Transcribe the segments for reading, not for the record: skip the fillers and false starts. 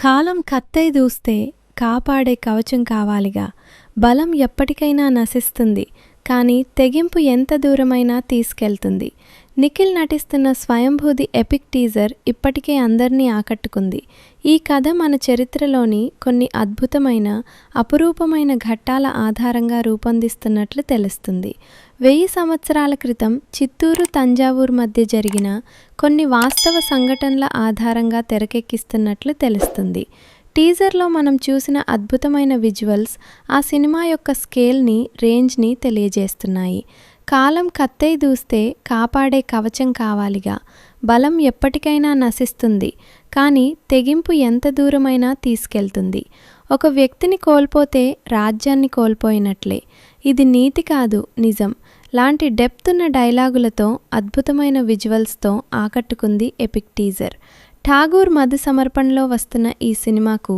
కాలం కత్తై దూస్తే కాపాడే కవచం కావాలిగా. బలం ఎప్పటికైనా నశిస్తుంది, కానీ తెగింపు ఎంత దూరమైనా తీసుకెళ్తుంది. నిఖిల్ నటిస్తున్న స్వయంభూది ఎపిక్ టీజర్ ఇప్పటికే అందర్నీ ఆకట్టుకుంది. ఈ కథ మన చరిత్రలోని కొన్ని అద్భుతమైన, అపురూపమైన ఘట్టాల ఆధారంగా రూపొందిస్తున్నట్లు తెలుస్తుంది. 1000 సంవత్సరాల క్రితం చిత్తూరు, తంజావూరు మధ్య జరిగిన కొన్ని వాస్తవ సంఘటనల ఆధారంగా తెరకెక్కిస్తున్నట్లు తెలుస్తుంది. టీజర్లో మనం చూసిన అద్భుతమైన విజువల్స్ ఆ సినిమా యొక్క స్కేల్ని, రేంజ్ని తెలియజేస్తున్నాయి. కాలం కత్తై దూస్తే కాపాడే కవచం కావాలిగా. బలం ఎప్పటికైనా నశిస్తుంది, కానీ తెగింపు ఎంత దూరమైనా తీసుకెళ్తుంది. ఒక వ్యక్తిని కోల్పోతే రాజ్యాన్ని కోల్పోయినట్లే. ఇది నీతి కాదు, నిజం లాంటి డెప్త్ ఉన్న డైలాగులతో, అద్భుతమైన విజువల్స్తో ఆకట్టుకుంది ఎపిక్ టీజర్. ఠాగూర్ మధు సమర్పణలో వస్తున్న ఈ సినిమాకు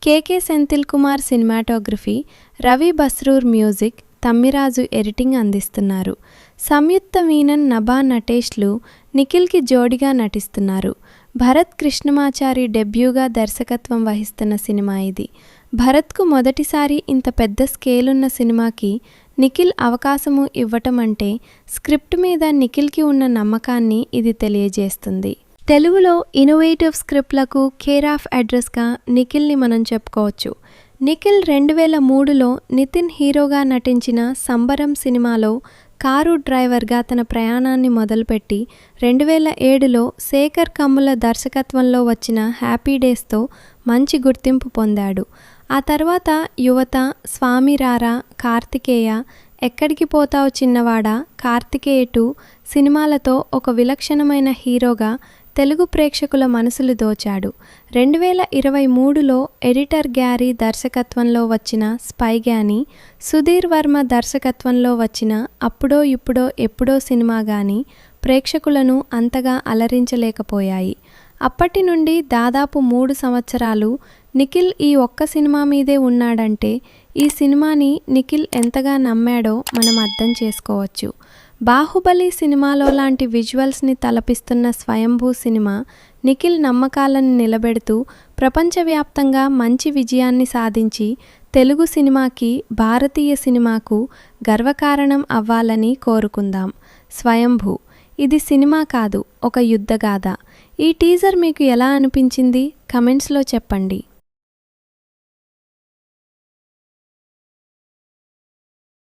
KK Senthil Kumar cinematography, Ravi Basrur music, Thammiraju editing అందిస్తున్నారు. సంయుక్త మీనన్, నభా నటేష్లు నిఖిల్కి జోడిగా నటిస్తున్నారు. భరత్ కృష్ణమాచారి డెబ్యూగా దర్శకత్వం వహిస్తున్న సినిమా ఇది. భరత్కు మొదటిసారి ఇంత పెద్ద స్కేలున్న సినిమాకి నిఖిల్ అవకాశము ఇవ్వటం అంటే స్క్రిప్ట్ మీద నిఖిల్కి ఉన్న నమ్మకాన్ని ఇది తెలియజేస్తుంది. తెలుగులో ఇన్నోవేటివ్ స్క్రిప్ట్లకు కేర్ ఆఫ్ అడ్రస్గా నిఖిల్ని మనం చెప్పుకోవచ్చు. నిఖిల్ 2003లో నితిన్ హీరోగా నటించిన సంబరం సినిమాలో కారు డ్రైవర్గా తన ప్రయాణాన్ని మొదలుపెట్టి 2007లో శేఖర్ కమ్ముల దర్శకత్వంలో వచ్చిన హ్యాపీ డేస్తో మంచి గుర్తింపు పొందాడు. ఆ తర్వాత యువత, స్వామి రారా, కార్తికేయ, ఎక్కడికి పోతావు చిన్నవాడా, కార్తికేయ 2 సినిమాలతో ఒక విలక్షణమైన హీరోగా తెలుగు ప్రేక్షకుల మనసులు దోచాడు. 2023లో ఎడిటర్ గ్యారీ దర్శకత్వంలో వచ్చిన స్పైగానీ, సుధీర్ వర్మ దర్శకత్వంలో వచ్చిన అప్పుడో ఇప్పుడో ఎప్పుడో సినిమా గానీ ప్రేక్షకులను అంతగా అలరించలేకపోయాయి. అప్పటి నుండి దాదాపు 3 సంవత్సరాలు నిఖిల్ ఈ ఒక్క సినిమా మీదే ఉన్నాడంటే ఈ సినిమాని నిఖిల్ ఎంతగా నమ్మాడో మనం అర్థం చేసుకోవచ్చు. బాహుబలి సినిమాలో లాంటి విజువల్స్ని తలపిస్తున్న స్వయంభూ సినిమా నిఖిల్ నమ్మకాలను నిలబెడుతూ ప్రపంచవ్యాప్తంగా మంచి విజయాన్ని సాధించి తెలుగు సినిమాకి, భారతీయ సినిమాకు గర్వకారణం అవ్వాలని కోరుకుందాం. స్వయంభూ ఇది సినిమా కాదు, ఒక యుద్ధగాథ. ఈ టీజర్ మీకు ఎలా అనిపించింది? కమెంట్స్లో చెప్పండి.